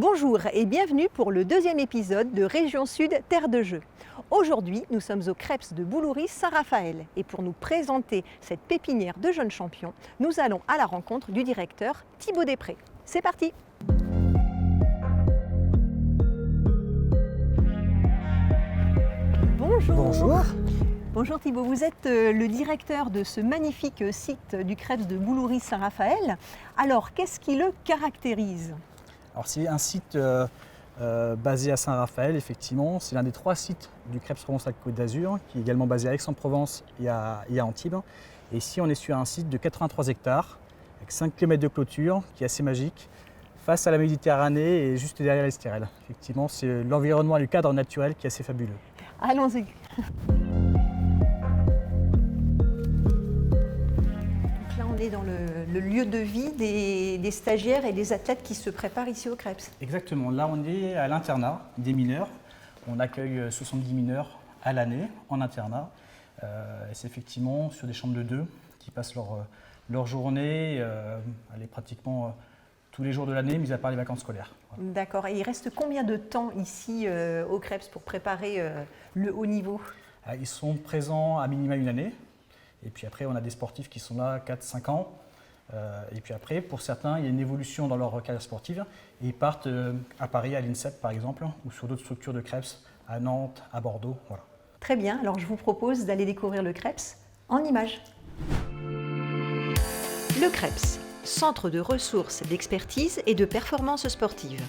Bonjour et bienvenue pour le deuxième épisode de Région Sud Terre de Jeux. Aujourd'hui, nous sommes au Creps de Boulouris-Saint-Raphaël et pour nous présenter cette pépinière de jeunes champions, nous allons à la rencontre du directeur Thibaut Després. C'est parti! Bonjour! Bonjour! Bonjour Thibaut, vous êtes le directeur de ce magnifique site du Creps de Boulouris-Saint-Raphaël. Alors, qu'est-ce qui le caractérise? Alors, c'est un site basé à Saint-Raphaël, effectivement. C'est l'un des 3 sites du Creps Provence-Alpes-Côte d'Azur, qui est également basé à Aix-en-Provence et à Antibes. Et ici, on est sur un site de 83 hectares, avec 5 km de clôture, qui est assez magique, face à la Méditerranée et juste derrière l'Estérel. Effectivement, c'est l'environnement et le cadre naturel qui est assez fabuleux. Allons-y. On est dans le lieu de vie des stagiaires et des athlètes qui se préparent ici au Creps. Exactement, là on est à l'internat des mineurs. On accueille 70 mineurs à l'année en internat. C'est effectivement sur des chambres de 2 qui passent leur journée, pratiquement tous les jours de l'année, mis à part les vacances scolaires. Voilà. D'accord, et il reste combien de temps ici au Creps pour préparer le haut niveau? Ils sont présents à minima une année. Et puis après, on a des sportifs qui sont là 4-5 ans. Et puis après, pour certains, il y a une évolution dans leur carrière sportive. Et ils partent à Paris, à l'INSEP par exemple, ou sur d'autres structures de Creps, à Nantes, à Bordeaux. Voilà. Très bien, alors je vous propose d'aller découvrir le Creps en images. Le Creps, centre de ressources, d'expertise et de performance sportive.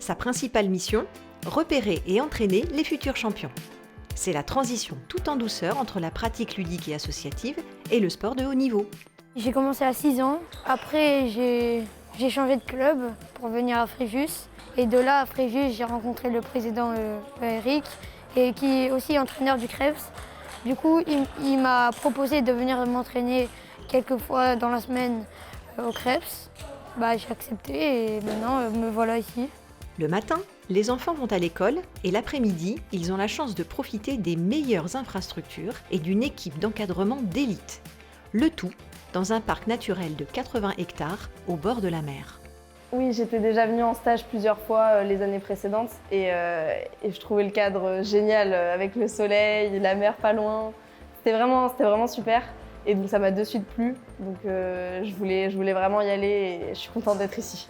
Sa principale mission, repérer et entraîner les futurs champions. C'est la transition tout en douceur entre la pratique ludique et associative et le sport de haut niveau. J'ai commencé à 6 ans. Après, j'ai changé de club pour venir à Fréjus. Et de là, à Fréjus, j'ai rencontré le président Eric, et qui est aussi entraîneur du Creps. Du coup, il m'a proposé de venir m'entraîner quelques fois dans la semaine au Creps. J'ai accepté et maintenant, me voilà ici. Le matin, les enfants vont à l'école et l'après-midi, ils ont la chance de profiter des meilleures infrastructures et d'une équipe d'encadrement d'élite. Le tout dans un parc naturel de 80 hectares au bord de la mer. Oui, j'étais déjà venue en stage plusieurs fois les années précédentes et je trouvais le cadre génial avec le soleil, la mer pas loin. C'était vraiment super et donc ça m'a de suite plu. Donc je voulais vraiment y aller et je suis contente d'être ici.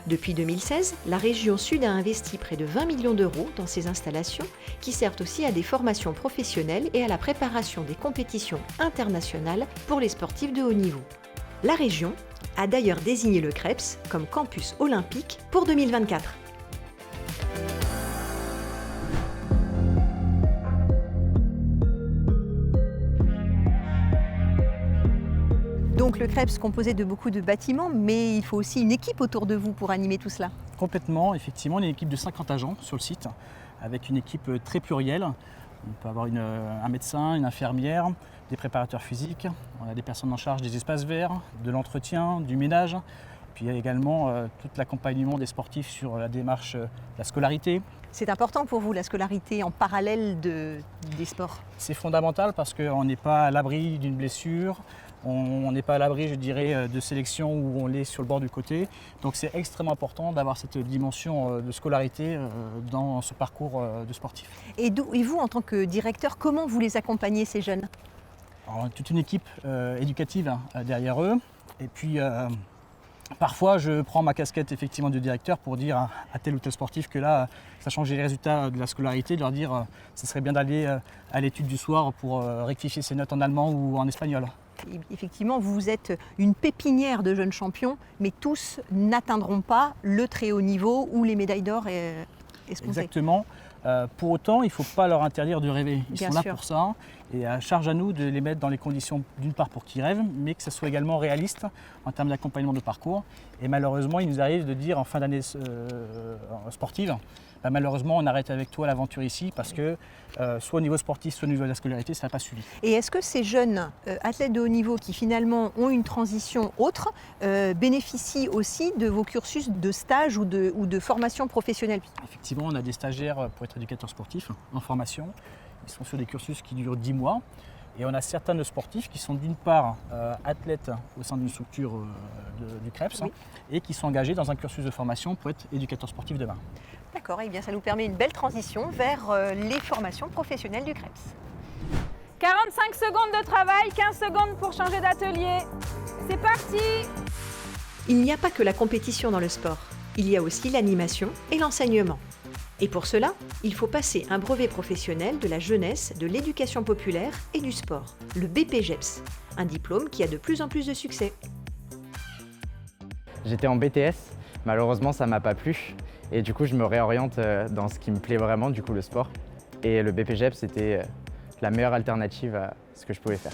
Depuis 2016, la région Sud a investi près de 20 millions d'euros dans ces installations qui servent aussi à des formations professionnelles et à la préparation des compétitions internationales pour les sportifs de haut niveau. La région a d'ailleurs désigné le Creps comme campus olympique pour 2024. Donc le Creps composé de beaucoup de bâtiments, mais il faut aussi une équipe autour de vous pour animer tout cela. Complètement, effectivement, on est une équipe de 50 agents sur le site, avec une équipe très plurielle. On peut avoir un médecin, une infirmière, des préparateurs physiques, on a des personnes en charge des espaces verts, de l'entretien, du ménage. Puis il y a également tout l'accompagnement des sportifs sur la démarche de la scolarité. C'est important pour vous, la scolarité en parallèle des sports? C'est fondamental parce qu'on n'est pas à l'abri d'une blessure, on n'est pas à l'abri, je dirais, de sélection où on est sur le bord du côté. Donc c'est extrêmement important d'avoir cette dimension de scolarité dans ce parcours de sportif. Et vous, en tant que directeur, comment vous les accompagnez, ces jeunes? Alors, toute une équipe éducative derrière eux. Et puis, parfois, je prends ma casquette effectivement de directeur pour dire à tel ou tel sportif que là, ça change les résultats de la scolarité, de leur dire ce serait bien d'aller à l'étude du soir pour rectifier ses notes en allemand ou en espagnol. Effectivement, vous êtes une pépinière de jeunes champions, mais tous n'atteindront pas le très haut niveau ou les médailles d'or escomptées. Exactement. Pour autant, il ne faut pas leur interdire de rêver. Ils Bien sont sûr. là pour ça. Et à charge à nous de les mettre dans les conditions, d'une part, pour qu'ils rêvent, mais que ce soit également réaliste en termes d'accompagnement de parcours. Et malheureusement, il nous arrive de dire en fin d'année sportive, malheureusement, on arrête avec toi l'aventure ici parce que soit au niveau sportif, soit au niveau de la scolarité, ça n'a pas suivi. Et est-ce que ces jeunes athlètes de haut niveau qui finalement ont une transition autre bénéficient aussi de vos cursus de stage ou de formation professionnelle? Effectivement, on a des stagiaires pour être éducateurs sportifs en formation. Ils sont sur des cursus qui durent 10 mois. Et on a certains de nos sportifs qui sont d'une part athlètes au sein d'une structure du CREPS Oui. et qui sont engagés dans un cursus de formation pour être éducateurs sportifs demain. D'accord, et bien ça nous permet une belle transition vers les formations professionnelles du CREPS. 45 secondes de travail, 15 secondes pour changer d'atelier. C'est parti! Il n'y a pas que la compétition dans le sport, il y a aussi l'animation et l'enseignement. Et pour cela, il faut passer un brevet professionnel de la jeunesse, de l'éducation populaire et du sport, le BPJEPS, un diplôme qui a de plus en plus de succès. J'étais en BTS, malheureusement ça m'a pas plu et du coup je me réoriente dans ce qui me plaît vraiment, du coup le sport. Et le BPJEPS c'était la meilleure alternative à ce que je pouvais faire.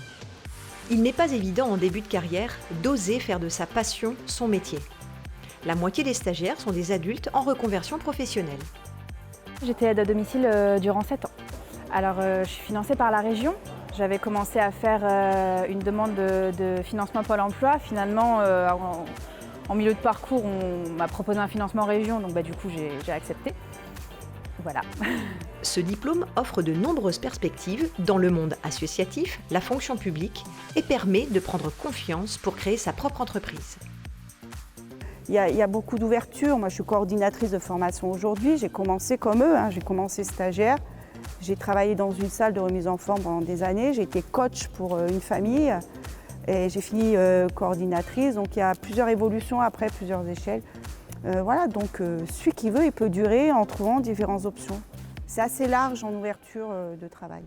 Il n'est pas évident en début de carrière d'oser faire de sa passion son métier. La moitié des stagiaires sont des adultes en reconversion professionnelle. J'étais aide à domicile durant 7 ans. Alors je suis financée par la région. J'avais commencé à faire une demande de financement Pôle emploi. Finalement, en milieu de parcours, on m'a proposé un financement région, donc du coup j'ai accepté. Voilà. Ce diplôme offre de nombreuses perspectives dans le monde associatif, la fonction publique et permet de prendre confiance pour créer sa propre entreprise. Il y a beaucoup d'ouverture. Moi, je suis coordinatrice de formation aujourd'hui. J'ai commencé comme eux, j'ai commencé stagiaire. J'ai travaillé dans une salle de remise en forme pendant des années. J'ai été coach pour une famille et j'ai fini coordinatrice. Donc, il y a plusieurs évolutions après, plusieurs échelles. Voilà, donc celui qui veut, il peut durer en trouvant différentes options. C'est assez large en ouverture de travail.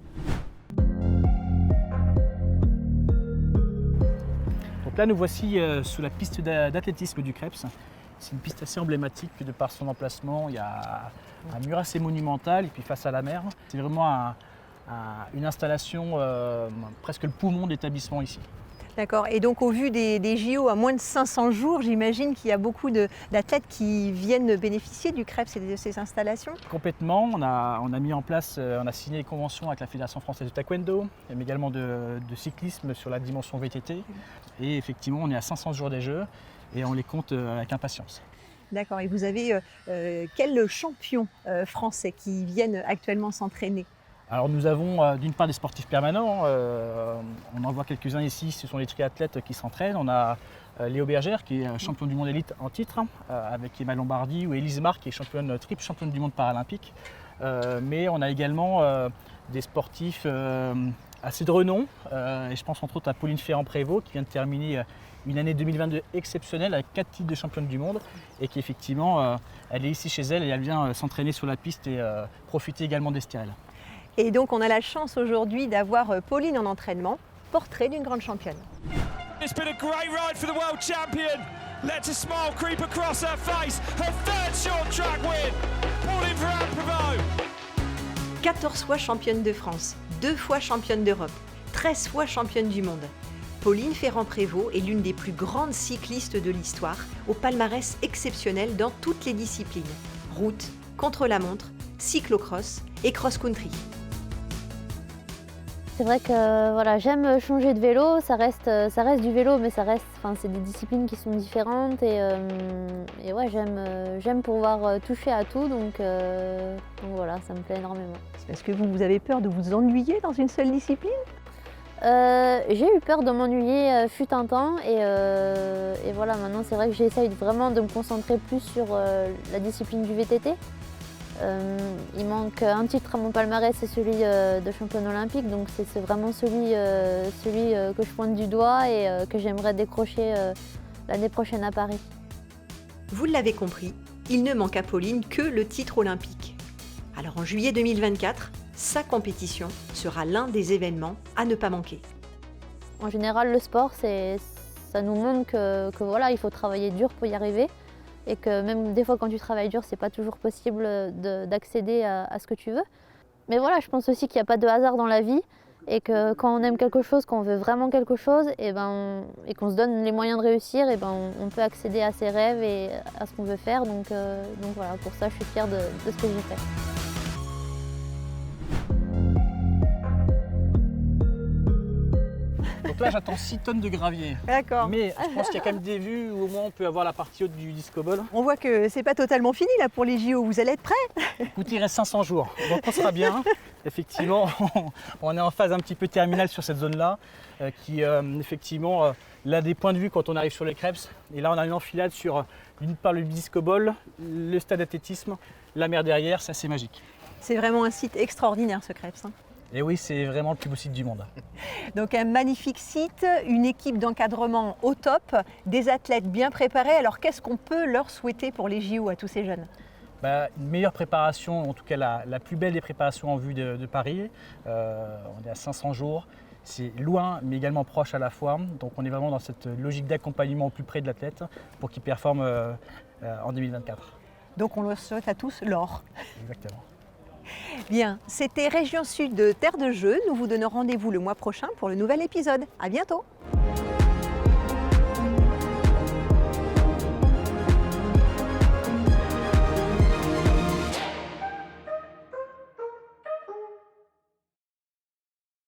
Donc là, nous voici sous la piste d'athlétisme du CREPS. C'est une piste assez emblématique de par son emplacement. Il y a un mur assez monumental et puis face à la mer. C'est vraiment une installation, presque le poumon de l'établissement ici. D'accord, et donc au vu des JO à moins de 500 jours, j'imagine qu'il y a beaucoup d'athlètes qui viennent bénéficier du CREPS et de ces installations. Complètement, on a mis en place, on a signé des conventions avec la Fédération française de taekwondo, mais également de cyclisme sur la dimension VTT. Et effectivement, on est à 500 jours des Jeux et on les compte avec impatience. D'accord, et vous avez quels champions français qui viennent actuellement s'entraîner ? Alors nous avons d'une part des sportifs permanents, on en voit quelques-uns ici, ce sont les triathlètes qui s'entraînent. On a Léo Bergère qui est champion du monde élite en titre, avec Emma Lombardi, ou Élise Marc qui est triple championne du monde paralympique. Mais on a également des sportifs assez de renom, et je pense entre autres à Pauline Ferrand-Prévot qui vient de terminer une année 2022 exceptionnelle avec 4 titres de championne du monde et qui effectivement, elle est ici chez elle et elle vient s'entraîner sur la piste et profiter également des styrèles. Et donc on a la chance aujourd'hui d'avoir Pauline en entraînement, portrait d'une grande championne. It's been a great ride for the world champion. Let a smile creep across her face. Her third short track win. Pauline Ferrand-Prévot. 14 fois championne de France, 2 fois championne d'Europe, 13 fois championne du monde. Pauline Ferrand-Prévot est l'une des plus grandes cyclistes de l'histoire, au palmarès exceptionnel dans toutes les disciplines. Route, contre-la-montre, cyclocross et cross-country. C'est vrai que voilà, j'aime changer de vélo, ça reste du vélo, mais c'est des disciplines qui sont différentes et ouais, j'aime pouvoir toucher à tout, donc voilà, ça me plaît énormément. C'est parce que vous avez peur de vous ennuyer dans une seule discipline ? J'ai eu peur de m'ennuyer fut un temps et voilà, maintenant c'est vrai que j'essaye vraiment de me concentrer plus sur la discipline du VTT. Il manque un titre à mon palmarès, c'est celui de championne olympique, donc c'est vraiment celui que je pointe du doigt et que j'aimerais décrocher l'année prochaine à Paris. Vous l'avez compris, il ne manque à Pauline que le titre olympique. Alors en juillet 2024, sa compétition sera l'un des événements à ne pas manquer. En général, le sport, ça nous montre que voilà, il faut travailler dur pour y arriver. Et que même des fois quand tu travailles dur, c'est pas toujours possible d'accéder à ce que tu veux. Mais voilà, je pense aussi qu'il n'y a pas de hasard dans la vie et que quand on aime quelque chose, quand on veut vraiment quelque chose, et qu'on se donne les moyens de réussir, on peut accéder à ses rêves et à ce qu'on veut faire. Donc voilà, pour ça je suis fière de ce que j'ai fait. Donc là, j'attends 6 tonnes de gravier. D'accord. Mais je pense qu'il y a quand même des vues où au moins on peut avoir la partie haute du disco ball. On voit que c'est pas totalement fini là pour les JO. Vous allez être prêts? Écoutez, il reste 500 jours, donc on sera bien. Effectivement, on est en phase un petit peu terminale sur cette zone-là, qui effectivement, là des points de vue quand on arrive sur les Krebs. Et là, on a une enfilade sur d'une part le disco ball, le stade d'athlétisme, la mer derrière, c'est assez magique. C'est vraiment un site extraordinaire ce Krebs. Et oui, c'est vraiment le plus beau site du monde. Donc un magnifique site, une équipe d'encadrement au top, des athlètes bien préparés. Alors qu'est-ce qu'on peut leur souhaiter pour les JO à tous ces jeunes? Une meilleure préparation, en tout cas la plus belle des préparations en vue de Paris. On est à 500 jours, c'est loin mais également proche à la fois. Donc on est vraiment dans cette logique d'accompagnement au plus près de l'athlète pour qu'il performe en 2024. Donc on leur souhaite à tous l'or. Exactement. Bien, c'était Région Sud de Terre de Jeux. Nous vous donnons rendez-vous le mois prochain pour le nouvel épisode. À bientôt.